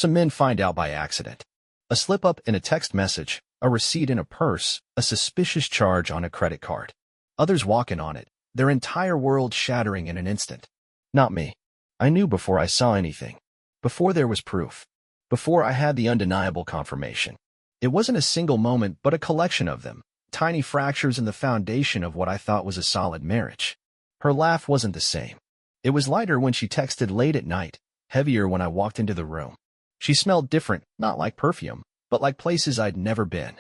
Some men find out by accident. A slip-up in a text message, a receipt in a purse, a suspicious charge on a credit card. Others walk in on it, their entire world shattering in an instant. Not me. I knew before I saw anything. Before there was proof. Before I had the undeniable confirmation. It wasn't a single moment, but a collection of them. Tiny fractures in the foundation of what I thought was a solid marriage. Her laugh wasn't the same. It was lighter when she texted late at night, heavier when I walked into the room. She smelled different, not like perfume, but like places I'd never been.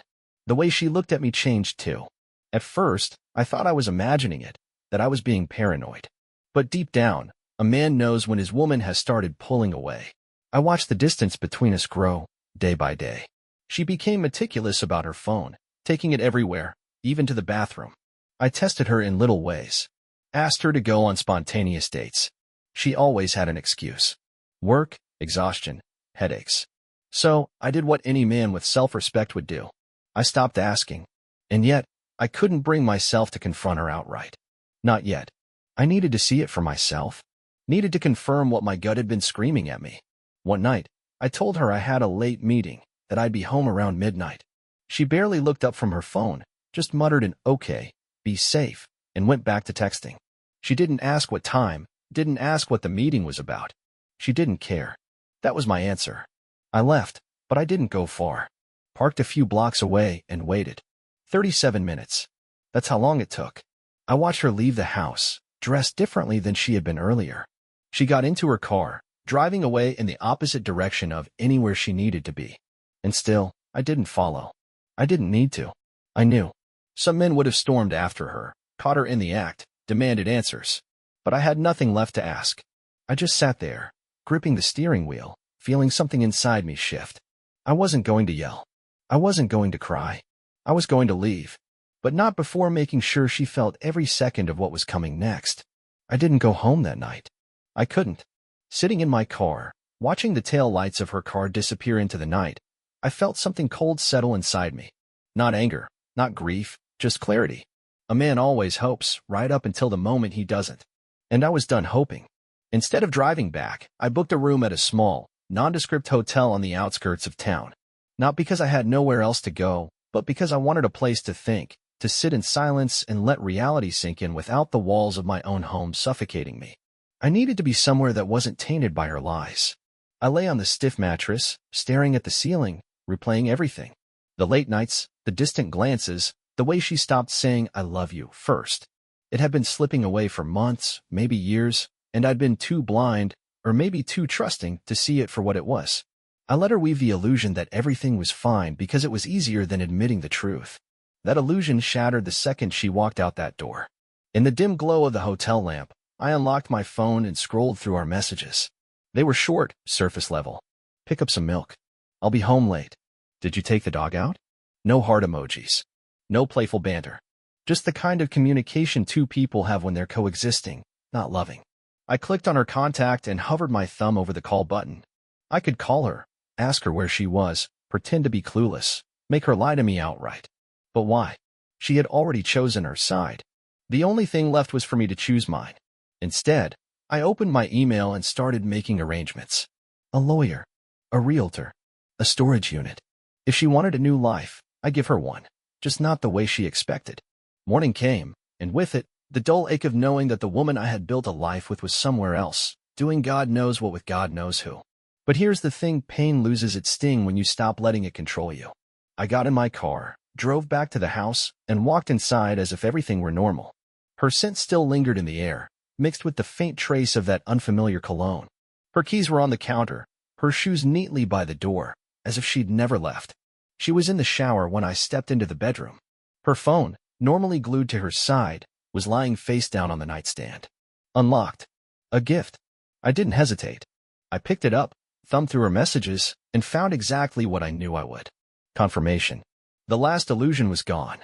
The way she looked at me changed too. At first, I thought I was imagining it, that I was being paranoid. But deep down, a man knows when his woman has started pulling away. I watched the distance between us grow, day by day. She became meticulous about her phone, taking it everywhere, even to the bathroom. I tested her in little ways. Asked her to go on spontaneous dates. She always had an excuse. Work, exhaustion, headaches. So, I did what any man with self-respect would do. I stopped asking. And yet, I couldn't bring myself to confront her outright. Not yet. I needed to see it for myself. Needed to confirm what my gut had been screaming at me. One night, I told her I had a late meeting, that I'd be home around midnight. She barely looked up from her phone, just muttered an "okay, be safe," and went back to texting. She didn't ask what time, didn't ask what the meeting was about. She didn't care. That was my answer. I left, but I didn't go far. Parked a few blocks away and waited. 37 minutes. That's how long it took. I watched her leave the house, dressed differently than she had been earlier. She got into her car, driving away in the opposite direction of anywhere she needed to be. And still, I didn't follow. I didn't need to. I knew. Some men would have stormed after her, caught her in the act, demanded answers. But I had nothing left to ask. I just sat there, gripping the steering wheel, feeling something inside me shift. I wasn't going to yell. I wasn't going to cry. I was going to leave. But not before making sure she felt every second of what was coming next. I didn't go home that night. I couldn't. Sitting in my car, watching the tail lights of her car disappear into the night, I felt something cold settle inside me. Not anger, not grief, just clarity. A man always hopes, right up until the moment he doesn't. And I was done hoping. Instead of driving back, I booked a room at a small, nondescript hotel on the outskirts of town. Not because I had nowhere else to go, but because I wanted a place to think, to sit in silence and let reality sink in without the walls of my own home suffocating me. I needed to be somewhere that wasn't tainted by her lies. I lay on the stiff mattress, staring at the ceiling, replaying everything. The late nights, the distant glances, the way she stopped saying "I love you" first. It had been slipping away for months, maybe years, and I'd been too blind, or maybe too trusting, to see it for what it was. I let her weave the illusion that everything was fine because it was easier than admitting the truth. That illusion shattered the second she walked out that door. In the dim glow of the hotel lamp, I unlocked my phone and scrolled through our messages. They were short, surface level. Pick up some milk. I'll be home late. Did you take the dog out? No heart emojis. No playful banter. Just the kind of communication two people have when they're coexisting, not loving. I clicked on her contact and hovered my thumb over the call button. I could call her, ask her where she was, pretend to be clueless, make her lie to me outright. But why? She had already chosen her side. The only thing left was for me to choose mine. Instead, I opened my email and started making arrangements. A lawyer, a realtor, a storage unit. If she wanted a new life, I'd give her one, just not the way she expected. Morning came, and with it, the dull ache of knowing that the woman I had built a life with was somewhere else, doing God knows what with God knows who. But here's the thing: pain loses its sting when you stop letting it control you. I got in my car, drove back to the house, and walked inside as if everything were normal. Her scent still lingered in the air, mixed with the faint trace of that unfamiliar cologne. Her keys were on the counter, her shoes neatly by the door, as if she'd never left. She was in the shower when I stepped into the bedroom. Her phone, normally glued to her side, was lying face down on the nightstand. Unlocked. A gift. I didn't hesitate. I picked it up, thumbed through her messages, and found exactly what I knew I would. Confirmation. The last illusion was gone.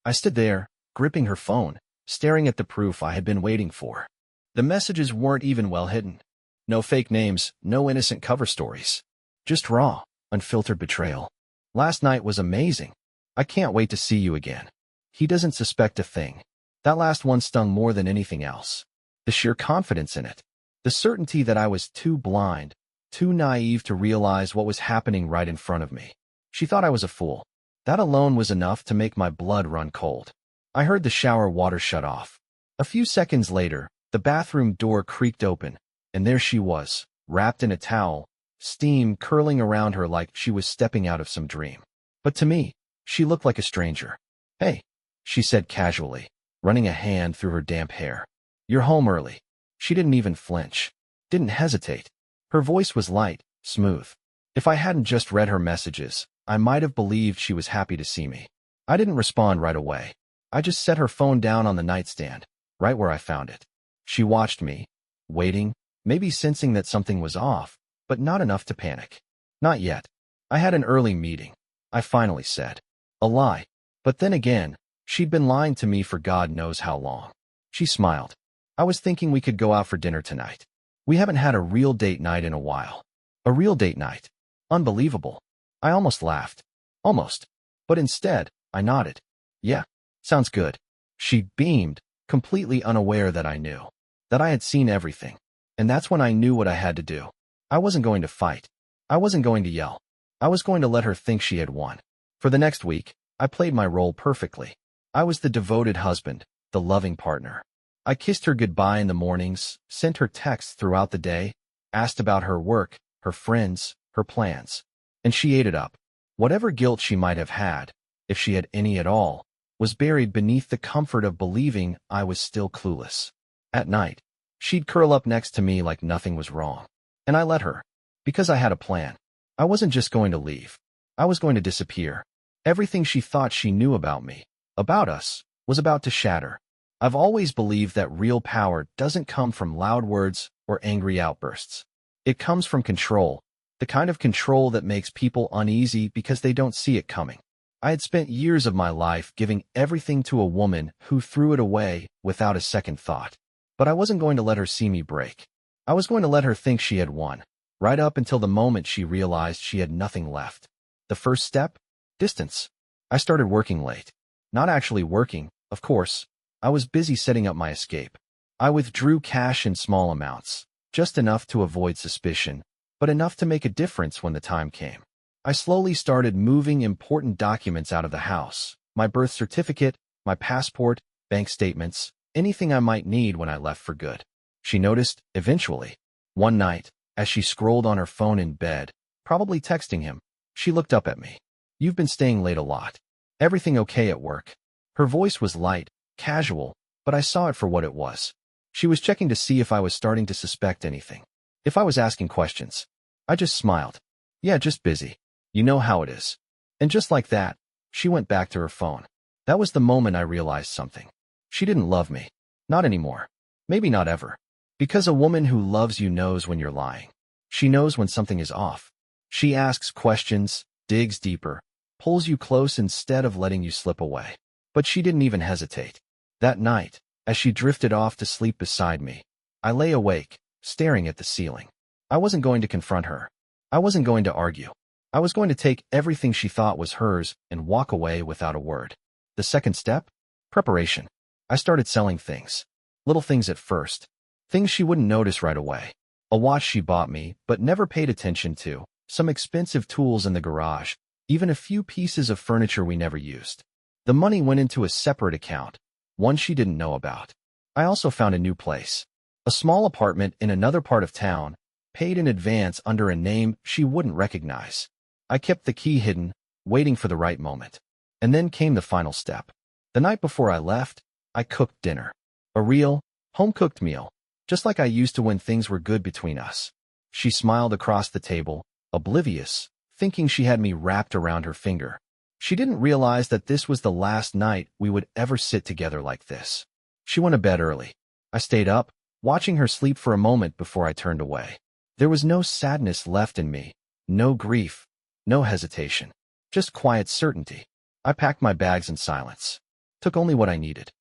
I stood there, gripping her phone, staring at the proof I had been waiting for. The messages weren't even well hidden. No fake names, no innocent cover stories. Just raw, unfiltered betrayal. Last night was amazing. I can't wait to see you again. He doesn't suspect a thing. That last one stung more than anything else. The sheer confidence in it. The certainty that I was too blind, too naive to realize what was happening right in front of me. She thought I was a fool. That alone was enough to make my blood run cold. I heard the shower water shut off. A few seconds later, the bathroom door creaked open, and there she was, wrapped in a towel, steam curling around her like she was stepping out of some dream. But to me, she looked like a stranger. "Hey," she said casually, running a hand through her damp hair. "You're home early." She didn't even flinch. Didn't hesitate. Her voice was light, smooth. If I hadn't just read her messages, I might have believed she was happy to see me. I didn't respond right away. I just set her phone down on the nightstand, right where I found it. She watched me, waiting, maybe sensing that something was off, but not enough to panic. "Not yet. I had an early meeting," I finally said. A lie. But then again, she'd been lying to me for God knows how long. She smiled. "I was thinking we could go out for dinner tonight. We haven't had a real date night in a while." A real date night. Unbelievable. I almost laughed. Almost. But instead, I nodded. "Yeah, sounds good." She beamed, completely unaware that I knew. That I had seen everything. And that's when I knew what I had to do. I wasn't going to fight. I wasn't going to yell. I was going to let her think she had won. For the next week, I played my role perfectly. I was the devoted husband, the loving partner. I kissed her goodbye in the mornings, sent her texts throughout the day, asked about her work, her friends, her plans. And she ate it up. Whatever guilt she might have had, if she had any at all, was buried beneath the comfort of believing I was still clueless. At night, she'd curl up next to me like nothing was wrong. And I let her. Because I had a plan. I wasn't just going to leave. I was going to disappear. Everything she thought she knew about me, about us, was about to shatter. I've always believed that real power doesn't come from loud words or angry outbursts. It comes from control, the kind of control that makes people uneasy because they don't see it coming. I had spent years of my life giving everything to a woman who threw it away without a second thought. But I wasn't going to let her see me break. I was going to let her think she had won, right up until the moment she realized she had nothing left. The first step? Distance. I started working late. Not actually working, of course. I was busy setting up my escape. I withdrew cash in small amounts, just enough to avoid suspicion, but enough to make a difference when the time came. I slowly started moving important documents out of the house, my birth certificate, my passport, bank statements, anything I might need when I left for good. She noticed, eventually. One night, as she scrolled on her phone in bed, probably texting him, she looked up at me. "You've been staying late a lot. Everything okay at work?" Her voice was light, casual, but I saw it for what it was. She was checking to see if I was starting to suspect anything. If I was asking questions. I just smiled. "Yeah, just busy. You know how it is." And just like that, she went back to her phone. That was the moment I realized something. She didn't love me. Not anymore. Maybe not ever. Because a woman who loves you knows when you're lying. She knows when something is off. She asks questions, digs deeper, pulls you close instead of letting you slip away. But she didn't even hesitate. That night, as she drifted off to sleep beside me, I lay awake, staring at the ceiling. I wasn't going to confront her. I wasn't going to argue. I was going to take everything she thought was hers and walk away without a word. The second step? Preparation. I started selling things. Little things at first. Things she wouldn't notice right away. A watch she bought me, but never paid attention to. Some expensive tools in the garage. Even a few pieces of furniture we never used. The money went into a separate account, one she didn't know about. I also found a new place. A small apartment in another part of town, paid in advance under a name she wouldn't recognize. I kept the key hidden, waiting for the right moment. And then came the final step. The night before I left, I cooked dinner. A real, home-cooked meal, just like I used to when things were good between us. She smiled across the table, oblivious, thinking she had me wrapped around her finger. She didn't realize that this was the last night we would ever sit together like this. She went to bed early. I stayed up, watching her sleep for a moment before I turned away. There was no sadness left in me, no grief, no hesitation, just quiet certainty. I packed my bags in silence. Took only what I needed.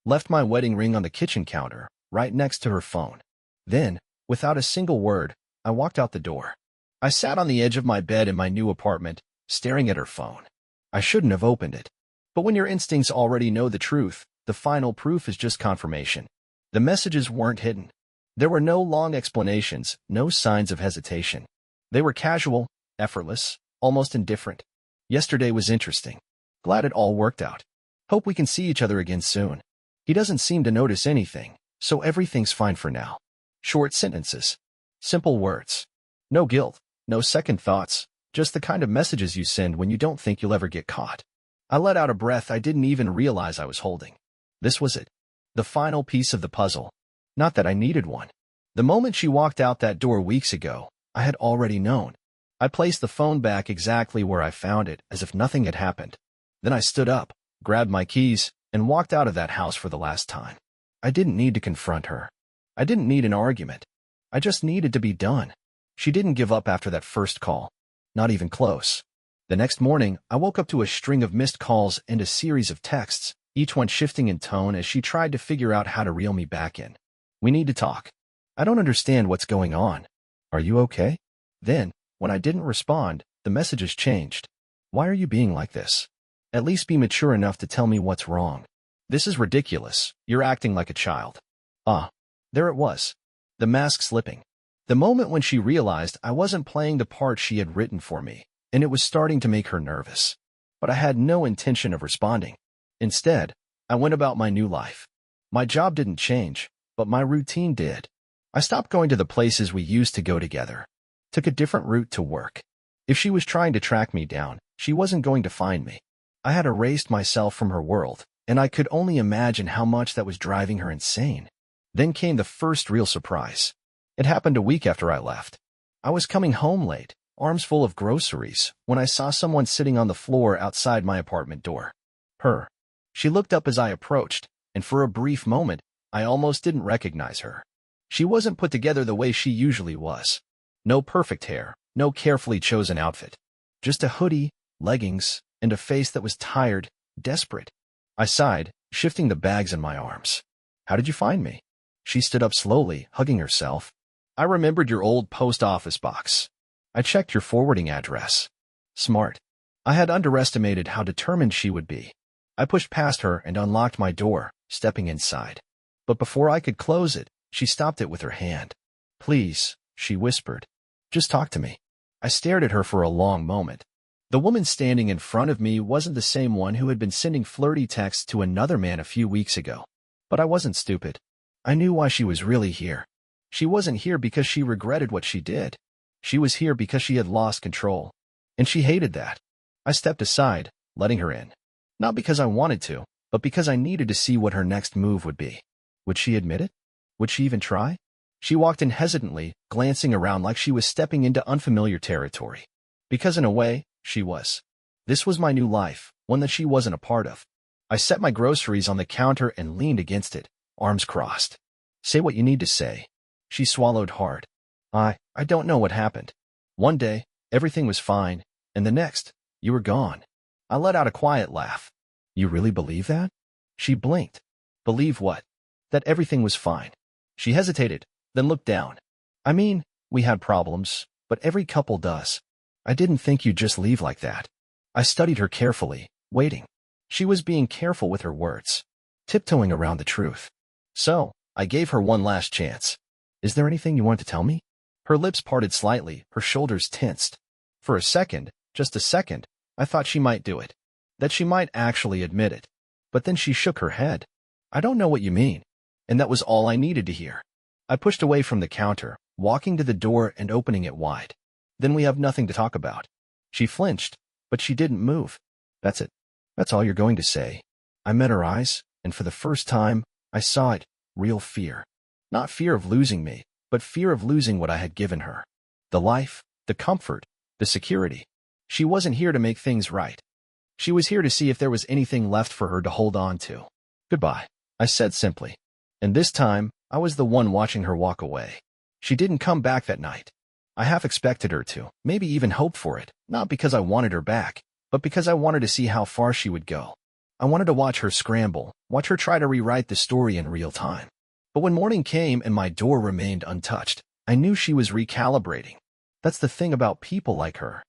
Left my wedding ring on the kitchen counter, right next to her phone. Then, without a single word, I walked out the door. I sat on the edge of my bed in my new apartment, staring at her phone. I shouldn't have opened it. But when your instincts already know the truth, the final proof is just confirmation. The messages weren't hidden. There were no long explanations, no signs of hesitation. They were casual, effortless, almost indifferent. Yesterday was interesting. Glad it all worked out. Hope we can see each other again soon. He doesn't seem to notice anything, so everything's fine for now. Short sentences. Simple words. No guilt, no second thoughts, just the kind of messages you send when you don't think you'll ever get caught. I let out a breath I didn't even realize I was holding. This was it. The final piece of the puzzle. Not that I needed one. The moment she walked out that door weeks ago, I had already known. I placed the phone back exactly where I found it, as if nothing had happened. Then I stood up, grabbed my keys, and walked out of that house for the last time. I didn't need to confront her. I didn't need an argument. I just needed to be done. She didn't give up after that first call. Not even close. The next morning, I woke up to a string of missed calls and a series of texts, each one shifting in tone as she tried to figure out how to reel me back in. We need to talk. I don't understand what's going on. Are you okay? Then, when I didn't respond, the messages changed. Why are you being like this? At least be mature enough to tell me what's wrong. This is ridiculous. You're acting like a child. Ah, there it was. The mask slipping. The moment when she realized I wasn't playing the part she had written for me, and it was starting to make her nervous. But I had no intention of responding. Instead, I went about my new life. My job didn't change, but my routine did. I stopped going to the places we used to go together. Took a different route to work. If she was trying to track me down, she wasn't going to find me. I had erased myself from her world, and I could only imagine how much that was driving her insane. Then came the first real surprise. It happened a week after I left. I was coming home late, arms full of groceries, when I saw someone sitting on the floor outside my apartment door. Her. She looked up as I approached, and for a brief moment, I almost didn't recognize her. She wasn't put together the way she usually was. No perfect hair, no carefully chosen outfit. Just a hoodie, leggings, and a face that was tired, desperate. I sighed, shifting the bags in my arms. How did you find me? She stood up slowly, hugging herself. I remembered your old post office box. I checked your forwarding address. Smart. I had underestimated how determined she would be. I pushed past her and unlocked my door, stepping inside. But before I could close it, she stopped it with her hand. Please, she whispered. Just talk to me. I stared at her for a long moment. The woman standing in front of me wasn't the same one who had been sending flirty texts to another man a few weeks ago. But I wasn't stupid. I knew why she was really here. She wasn't here because she regretted what she did. She was here because she had lost control. And she hated that. I stepped aside, letting her in. Not because I wanted to, but because I needed to see what her next move would be. Would she admit it? Would she even try? She walked in hesitantly, glancing around like she was stepping into unfamiliar territory. Because in a way, she was. This was my new life, one that she wasn't a part of. I set my groceries on the counter and leaned against it, arms crossed. Say what you need to say. She swallowed hard. I don't know what happened. One day, everything was fine, and the next, you were gone. I let out a quiet laugh. You really believe that? She blinked. Believe what? That everything was fine. She hesitated, then looked down. I mean, we had problems, but every couple does. I didn't think you'd just leave like that. I studied her carefully, waiting. She was being careful with her words, tiptoeing around the truth. So, I gave her one last chance. Is there anything you want to tell me? Her lips parted slightly, her shoulders tensed. For a second, just a second, I thought she might do it. That she might actually admit it. But then she shook her head. I don't know what you mean. And that was all I needed to hear. I pushed away from the counter, walking to the door and opening it wide. Then we have nothing to talk about. She flinched, but she didn't move. That's it. That's all you're going to say. I met her eyes, and for the first time, I saw it, real fear. Not fear of losing me, but fear of losing what I had given her. The life, the comfort, the security. She wasn't here to make things right. She was here to see if there was anything left for her to hold on to. Goodbye, I said simply. And this time, I was the one watching her walk away. She didn't come back that night. I half expected her to, maybe even hoped for it, not because I wanted her back, but because I wanted to see how far she would go. I wanted to watch her scramble, watch her try to rewrite the story in real time. But when morning came and my door remained untouched, I knew she was recalibrating. That's the thing about people like her.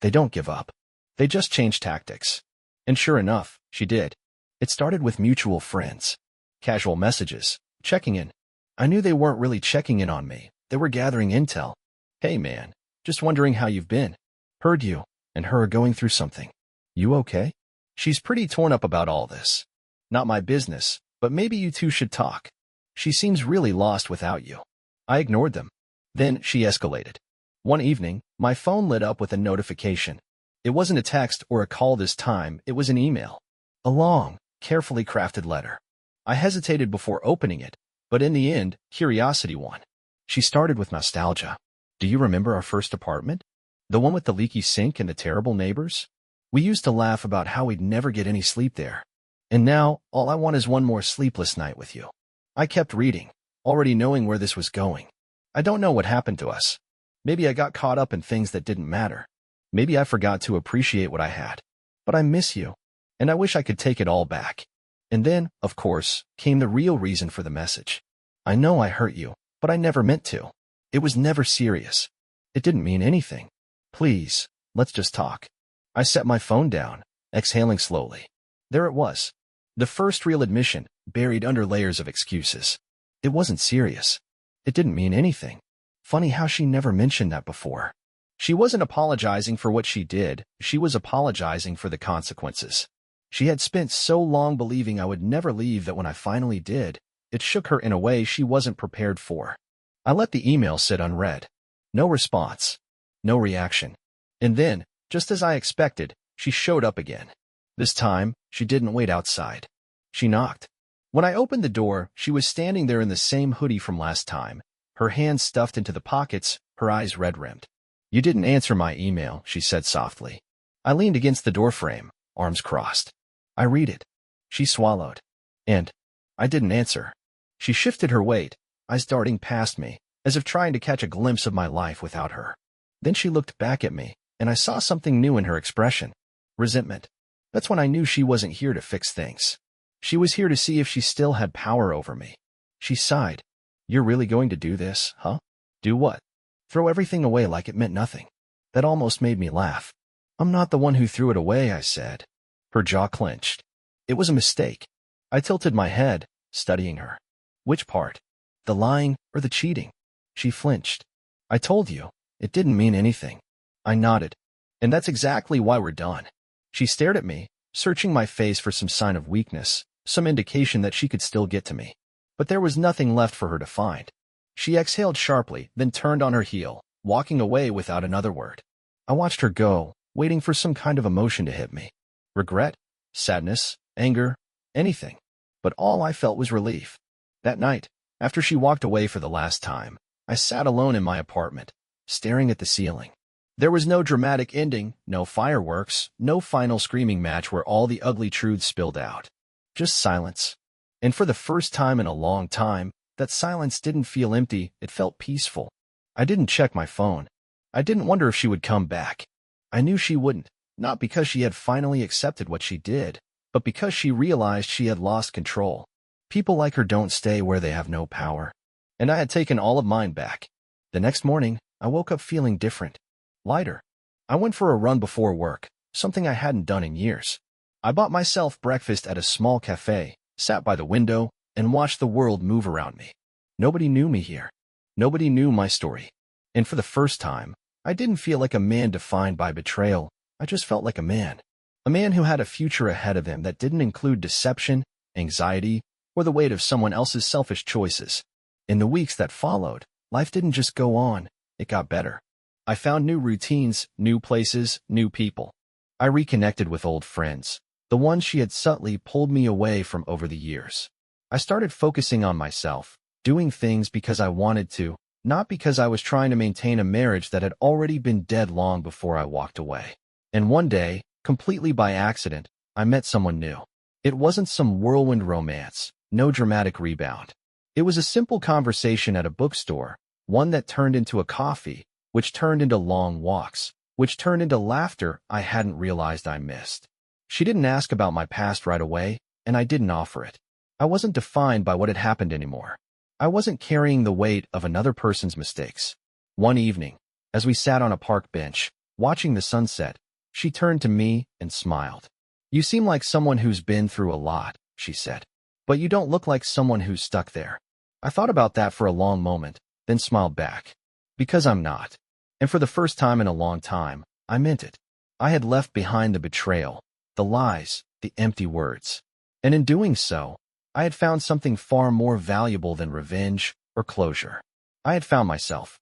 They don't give up. They just change tactics. And sure enough, she did. It started with mutual friends. Casual messages, checking in. I knew they weren't really checking in on me. They were gathering intel. Hey man, Just wondering how you've been. Heard you and her are going through something. You okay? She's pretty torn up about all this. Not my business, but maybe you two should talk. She seems really lost without you. I ignored them. Then she escalated. One evening, my phone lit up with a notification. It wasn't a text or a call this time, it was an email. A long, carefully crafted letter. I hesitated before opening it, but in the end, curiosity won. She started with nostalgia. Do you remember our first apartment? The one with the leaky sink and the terrible neighbors? We used to laugh about how we'd never get any sleep there. And now, all I want is one more sleepless night with you. I kept reading, already knowing where this was going. I don't know what happened to us. Maybe I got caught up in things that didn't matter. Maybe I forgot to appreciate what I had. But I miss you, and I wish I could take it all back. And then, of course, came the real reason for the message. I know I hurt you, but I never meant to. It was never serious. It didn't mean anything. Please, let's just talk. I set my phone down, exhaling slowly. There it was. The first real admission, buried under layers of excuses. It wasn't serious. It didn't mean anything. Funny how she never mentioned that before. She wasn't apologizing for what she did, she was apologizing for the consequences. She had spent so long believing I would never leave that when I finally did, it shook her in a way she wasn't prepared for. I let the email sit unread. No response. No reaction. And then, just as I expected, she showed up again. This time, she didn't wait outside. She knocked. When I opened the door, she was standing there in the same hoodie from last time, her hands stuffed into the pockets, her eyes red-rimmed. You didn't answer my email, she said softly. I leaned against the doorframe, arms crossed. I read it. She swallowed. And I didn't answer. She shifted her weight, eyes darting past me, as if trying to catch a glimpse of my life without her. Then she looked back at me, and I saw something new in her expression. Resentment. That's when I knew she wasn't here to fix things. She was here to see if she still had power over me. She sighed. You're really going to do this, huh? Do what? Throw everything away like it meant nothing. That almost made me laugh. I'm not the one who threw it away, I said. Her jaw clenched. It was a mistake. I tilted my head, studying her. Which part? The lying or the cheating? She flinched. I told you, it didn't mean anything. I nodded. And that's exactly why we're done. She stared at me, searching my face for some sign of weakness, some indication that she could still get to me. But there was nothing left for her to find. She exhaled sharply, then turned on her heel, walking away without another word. I watched her go, waiting for some kind of emotion to hit me. Regret, sadness, anger, anything. But all I felt was relief. That night, after she walked away for the last time, I sat alone in my apartment, staring at the ceiling. There was no dramatic ending, no fireworks, no final screaming match where all the ugly truths spilled out. Just silence. And for the first time in a long time, that silence didn't feel empty, it felt peaceful. I didn't check my phone. I didn't wonder if she would come back. I knew she wouldn't, not because she had finally accepted what she did, but because she realized she had lost control. People like her don't stay where they have no power. And I had taken all of mine back. The next morning, I woke up feeling different. Lighter. I went for a run before work, something I hadn't done in years. I bought myself breakfast at a small cafe, sat by the window, and watched the world move around me. Nobody knew me here. Nobody knew my story. And for the first time, I didn't feel like a man defined by betrayal. I just felt like a man. A man who had a future ahead of him that didn't include deception, anxiety, or the weight of someone else's selfish choices. In the weeks that followed, life didn't just go on, it got better. I found new routines, new places, new people. I reconnected with old friends, the ones she had subtly pulled me away from over the years. I started focusing on myself, doing things because I wanted to, not because I was trying to maintain a marriage that had already been dead long before I walked away. And one day, completely by accident, I met someone new. It wasn't some whirlwind romance, no dramatic rebound. It was a simple conversation at a bookstore, one that turned into a coffee, which turned into long walks, which turned into laughter I hadn't realized I missed. She didn't ask about my past right away, and I didn't offer it. I wasn't defined by what had happened anymore. I wasn't carrying the weight of another person's mistakes. One evening, as we sat on a park bench, watching the sunset, she turned to me and smiled. You seem like someone who's been through a lot, she said. But you don't look like someone who's stuck there. I thought about that for a long moment, then smiled back. Because I'm not. And for the first time in a long time, I meant it. I had left behind the betrayal, the lies, the empty words. And in doing so, I had found something far more valuable than revenge or closure. I had found myself.